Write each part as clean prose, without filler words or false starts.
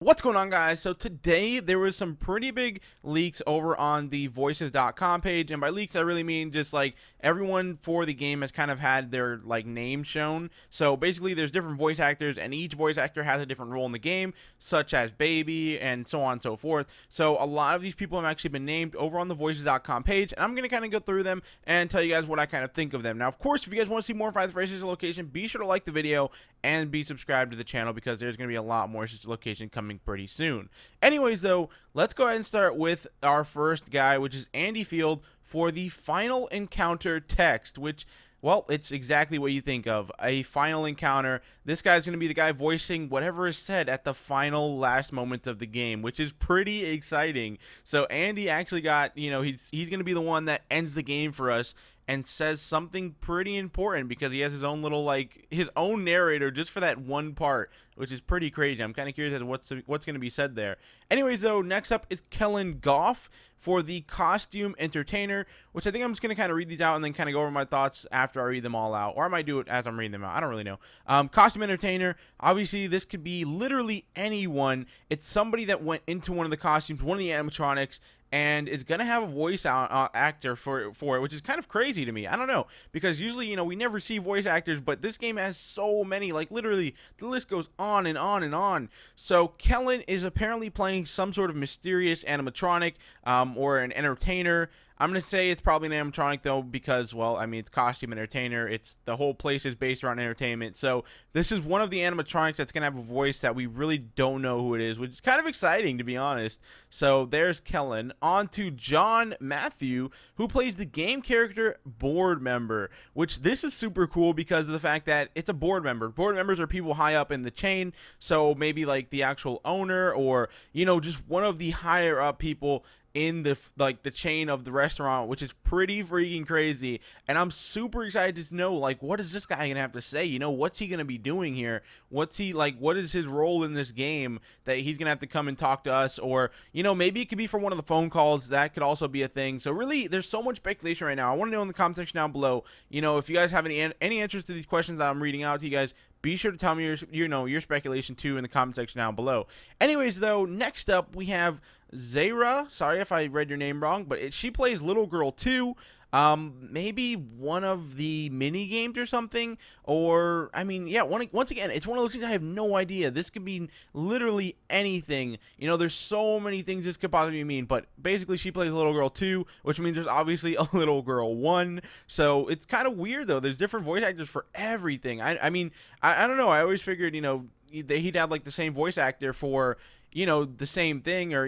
What's going on, guys? So today there was some pretty big leaks over on the voices.com page, and by leaks I really mean just like everyone for the game has kind of had their like name shown. So basically there's different voice actors and each voice actor has a different role in the game, such as Baby and so on and so forth. So a lot of these people have actually been named over on the voices.com page, and I'm going to kind of go through them and tell you guys what I kind of think of them. Now, of course, if you guys want to see more Five Freddys Sister location, be sure to like the video and be subscribed to the channel because there's going to be a lot more Sister location coming pretty soon. Anyways, though, let's go ahead and start with our first guy, which is Andy Field for the final encounter text, which, well, it's exactly what you think of, a final encounter. This guy's going to be the guy voicing whatever is said at the final last moments of the game, which is pretty exciting. So Andy actually got, he's going to be the one that ends the game for us and says something pretty important because he has his own little, like, his own narrator just for that one part, which is pretty crazy. I'm kind of curious as to what's going to be said there. Anyways, though, next up is Kellen Goff for the costume entertainer, which I think I'm just going to kind of read these out and then kind of go over my thoughts after I read them all out, or I might do it as I'm reading them out. I don't really know. Costume entertainer, obviously this could be literally anyone. It's somebody that went into one of the costumes, one of the animatronics, and is going to have a voice actor for it, which is kind of crazy to me. I don't know, because usually, we never see voice actors, but this game has so many, like literally the list goes on and on and on. So Kellen is apparently playing some sort of mysterious animatronic or an entertainer. I'm going to say it's probably an animatronic, though, because, well, I mean, it's costume entertainer. It's the whole place is based around entertainment. So this is one of the animatronics that's going to have a voice that we really don't know who it is, which is kind of exciting, to be honest. So there's Kellen. On to John Matthew, who plays the game character board member, which this is super cool because of the fact that it's a board member. Board members are people high up in the chain, so maybe like the actual owner or, just one of the higher up people in the chain of the restaurant, which is pretty freaking crazy. And I'm super excited to know, like, what is this guy gonna have to say? What's he gonna be doing here? What's he like? What is his role in this game that he's gonna have to come and talk to us? Or maybe it could be for one of the phone calls. That could also be a thing. So really, there's so much speculation right now. I want to know in the comment section down below, if you guys have any answers to these questions that I'm reading out to you guys. Be sure to tell me your speculation too in the comment section down below. Anyways, though, next up we have Zara. Sorry if I read your name wrong, but she plays Little Girl 2. Maybe one of the mini games or something, or I mean, yeah, once again, it's one of those things I have no idea. This could be literally anything. There's so many things this could possibly mean, but basically she plays Little Girl 2, which means there's obviously a Little Girl 1. So it's kind of weird though. There's different voice actors for everything. I mean, I don't know. I always figured, he'd have like the same voice actor for the same thing, or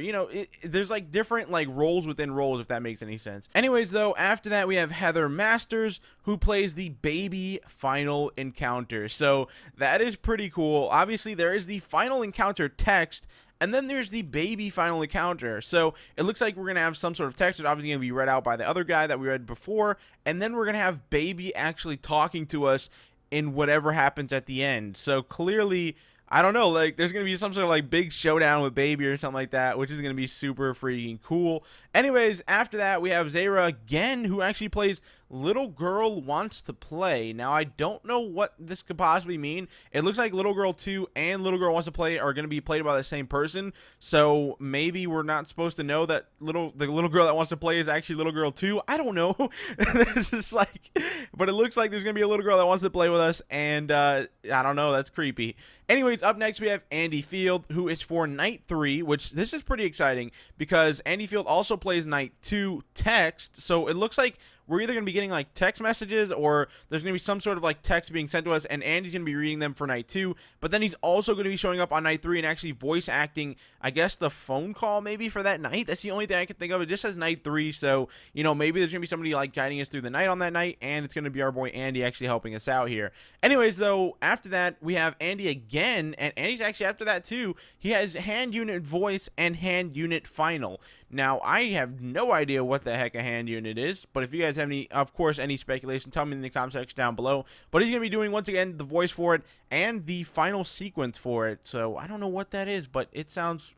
there's like different like roles within roles, if that makes any sense. Anyways, though, after that we have Heather Masters, who plays the baby final encounter. So that is pretty cool. Obviously there is the final encounter text, and then there's the baby final encounter. So it looks like we're going to have some sort of text that's obviously going to be read out by the other guy that we read before, and then we're going to have baby actually talking to us in whatever happens at the end. So clearly, I don't know, like, there's going to be some sort of, like, big showdown with Baby or something like that, which is going to be super freaking cool. Anyways, after that, we have Zara again, who actually plays Little Girl Wants to Play. Now, I don't know what this could possibly mean. It looks like Little Girl 2 and Little Girl Wants to Play are going to be played by the same person, so maybe we're not supposed to know that the little girl that wants to play is actually Little Girl 2. I don't know. There's just like, but it looks like there's going to be a little girl that wants to play with us, and I don't know, that's creepy. Anyways, up next we have Andy Field, who is for Night 3, which this is pretty exciting because Andy Field also plays Night 2 text, so it looks like we're either going to be getting like text messages or there's going to be some sort of like text being sent to us, and Andy's going to be reading them for Night 2, but then he's also going to be showing up on Night 3 and actually voice acting, I guess, the phone call maybe for that night. That's the only thing I can think of. It just says Night 3, so, maybe there's going to be somebody like guiding us through the night on that night, and it's going to be our boy Andy actually helping us out here. Anyways, though, after that, we have Andy again, and Andy's actually after that too. He has hand unit voice and hand unit final. Now, I have no idea what the heck a hand unit is, but if you guys have any, of course, any speculation, tell me in the comment section down below. But he's going to be doing, once again, the voice for it and the final sequence for it. So I don't know what that is, but it sounds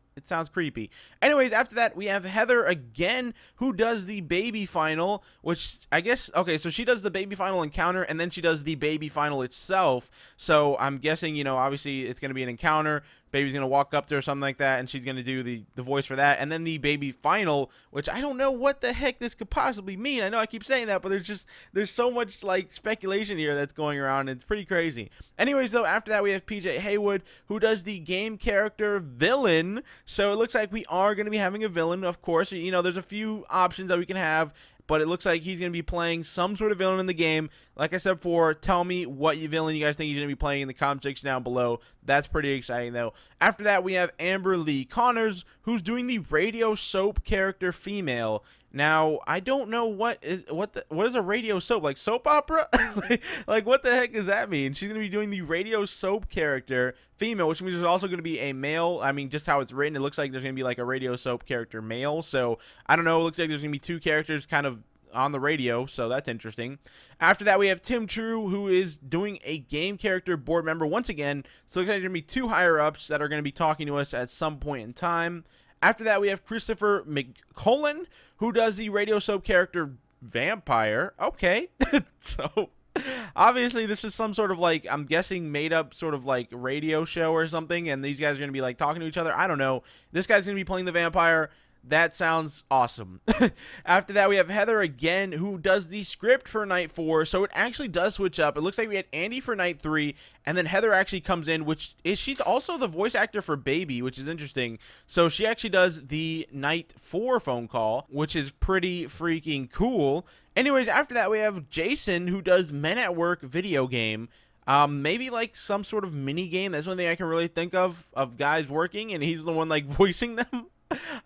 creepy. Anyways, after that, we have Heather again, who does the baby final, which I guess, okay, so she does the baby final encounter, and then she does the baby final itself. So I'm guessing, obviously it's going to be an encounter, Baby's gonna walk up to her or something like that, and she's gonna do the voice for that. And then the baby final, which I don't know what the heck this could possibly mean. I know I keep saying that, but there's so much like speculation here that's going around. It's pretty crazy. Anyways, though, after that we have PJ Haywood, who does the game character villain. So it looks like we are gonna be having a villain, of course. You know, there's a few options that we can have, but it looks like he's going to be playing some sort of villain in the game. Like I said before, tell me what villain you guys think he's going to be playing in the comment section down below. That's pretty exciting, though. After that, we have Amber Lee Connors, who's doing the radio soap character female. Now, I don't know what is a radio soap, like soap opera? like what the heck does that mean? She's going to be doing the radio soap character female, which means there's also going to be a male. I mean, just how it's written, it looks like there's going to be like a radio soap character male. So, I don't know. It looks like there's going to be two characters kind of on the radio, so that's interesting. After that, we have Tim True, who is doing a game character board member once again. So, it looks like there's going to be two higher-ups that are going to be talking to us at some point in time. After that, we have Christopher McCullen, who does the radio soap character Vampire. Okay. So, obviously, this is some sort of, like, I'm guessing made-up sort of, like, radio show or something, and these guys are going to be, like, talking to each other. I don't know. This guy's going to be playing the vampire. That sounds awesome. After that, we have Heather again, who does the script for Night 4. So it actually does switch up. It looks like we had Andy for Night 3, and then Heather actually comes in, she's also the voice actor for Baby, which is interesting. So she actually does the Night 4 phone call, which is pretty freaking cool. Anyways, after that, we have Jason, who does Men at Work video game. Maybe like some sort of mini game. That's one thing I can really think of guys working, and he's the one like voicing them.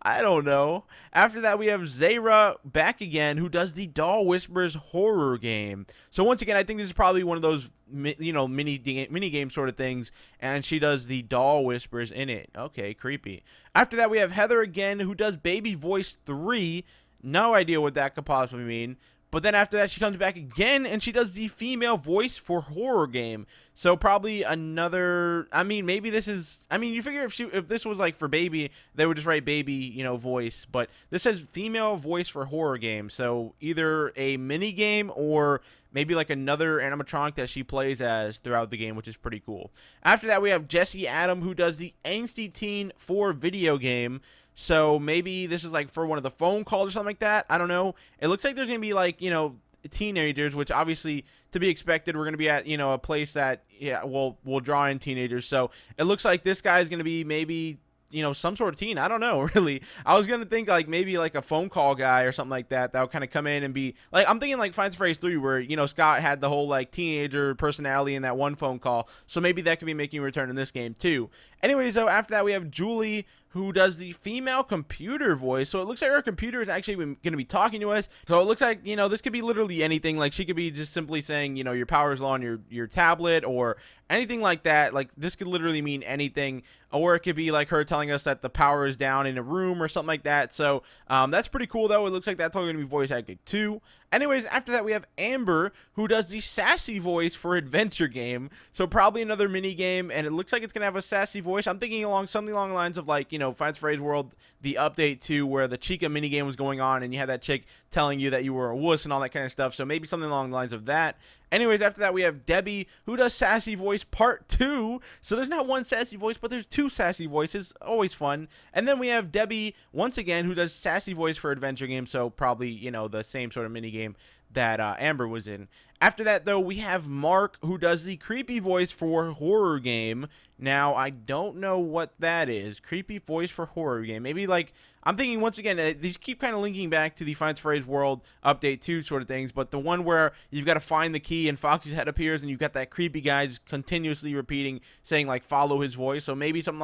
I don't know. After that, we have Zayra back again, who does the Doll Whispers horror game. So once again, I think this is probably one of those, you know, mini game sort of things, and she does the Doll Whispers in it. Okay, creepy. After that, we have Heather again, who does Baby Voice 3. No idea what that could possibly mean. But then after that, she comes back again, and she does the female voice for horror game. So probably another, I mean, maybe this is, I mean, you figure if this was like for Baby, they would just write Baby, you know, voice. But this says female voice for horror game. So either a mini game or maybe like another animatronic that she plays as throughout the game, which is pretty cool. After that, we have Jesse Adam, who does the Angsty Teen for video game. So maybe this is like for one of the phone calls or something like that. I don't know. It looks like there's going to be like, you know, teenagers, which obviously to be expected. We're going to be at, you know, a place that, yeah, will draw in teenagers. So it looks like this guy is going to be maybe, you know, some sort of teen. I don't know, really. I was going to think like maybe like a phone call guy or something like that. That would kind of come in and be like, I'm thinking like Find Phrase 3 where, you know, Scott had the whole like teenager personality in that one phone call. So maybe that could be making a return in this game too. Anyways, though, after that we have Julie, who does the female computer voice. So it looks like her computer is actually going to be talking to us. So it looks like, you know, this could be literally anything. Like she could be just simply saying, you know, your power is low on your tablet or anything like that. Like this could literally mean anything. Or it could be like her telling us that the power is down in a room or something like that. So that's pretty cool, though. It looks like that's all going to be voice acted too. Anyways, after that we have Amber, who does the sassy voice for adventure game. So probably another mini game, and it looks like it's gonna have a sassy voice. I'm thinking something along the lines of like, you know, Find Phrase World, the update to where the Chica mini game was going on, and you had that chick telling you that you were a wuss and all that kind of stuff. So maybe something along the lines of that. Anyways, after that we have Debbie, who does sassy voice part 2. So there's not one sassy voice, but there's 2 sassy voices. Always fun. And then we have Debbie once again, who does sassy voice for adventure game. So probably, you know, the same sort of mini game that Amber was in. After that, though, we have Mark, who does the creepy voice for horror game. Now, I don't know what that is. Creepy voice for horror game. Maybe, like, I'm thinking, once again, these keep kind of linking back to the Find Phrase World Update 2 sort of things, but the one where you've got to find the key and Foxy's head appears and you've got that creepy guy just continuously repeating, saying, like, follow his voice. So maybe something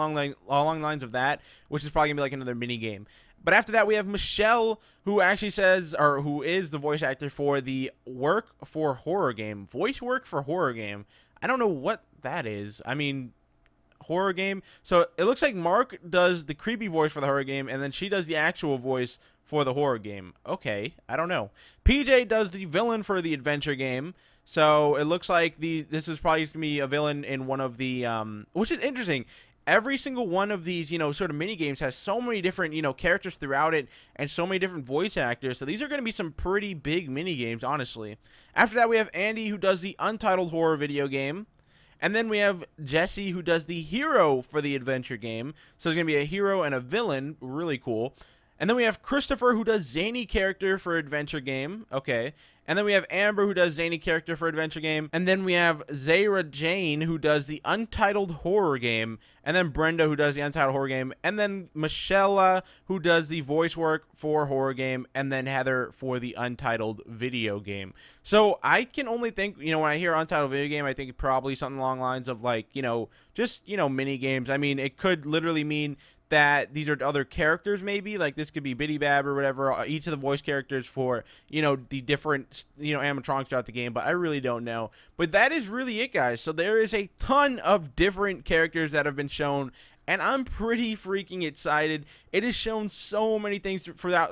along the lines of that, which is probably going to be like another mini game. But after that, we have Michelle, who actually says, or who is the voice actor for the work for horror game. Voice work for horror game. I don't know what that is. I mean, horror game. So it looks like Mark does the creepy voice for the horror game, and then she does the actual voice for the horror game. Okay, I don't know. PJ does the villain for the adventure game. So it looks like this is probably going to be a villain in one of the, which is interesting. Every single one of these, you know, sort of mini games has so many different, you know, characters throughout it and so many different voice actors. So these are going to be some pretty big mini games, honestly. After that, we have Andy, who does the Untitled horror video game. And then we have Jesse, who does the hero for the adventure game. So there's going to be a hero and a villain. Really cool. And then we have Christopher, who does zany character for adventure game. Okay. And then we have Amber, who does zany character for adventure game. And then we have Zara Jane, who does the Untitled horror game. And then Brenda, who does the Untitled horror game. And then Michelle, who does the voice work for horror game. And then Heather for the Untitled video game. So I can only think, when I hear Untitled video game, I think probably something along the lines of like, just, mini games. I mean, it could literally mean that these are other characters, maybe like this could be Biddy Bab or whatever, each of the voice characters for the different animatronics throughout the game, but I really don't know. But that is really it, guys. So there is a ton of different characters that have been shown, and I'm pretty freaking excited. It has shown so many things for that,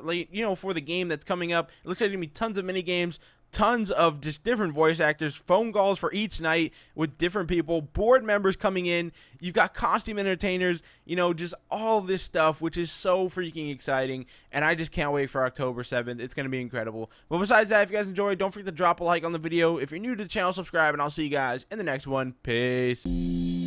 for the game that's coming up. It looks like there's gonna be tons of mini games, tons of just different voice actors, phone calls for each night with different people, board members coming in. You've got costume entertainers, just all this stuff, which is so freaking exciting. And I just can't wait for October 7th. It's going to be incredible. But besides that, if you guys enjoyed, don't forget to drop a like on the video. If you're new to the channel, subscribe, and I'll see you guys in the next one. Peace.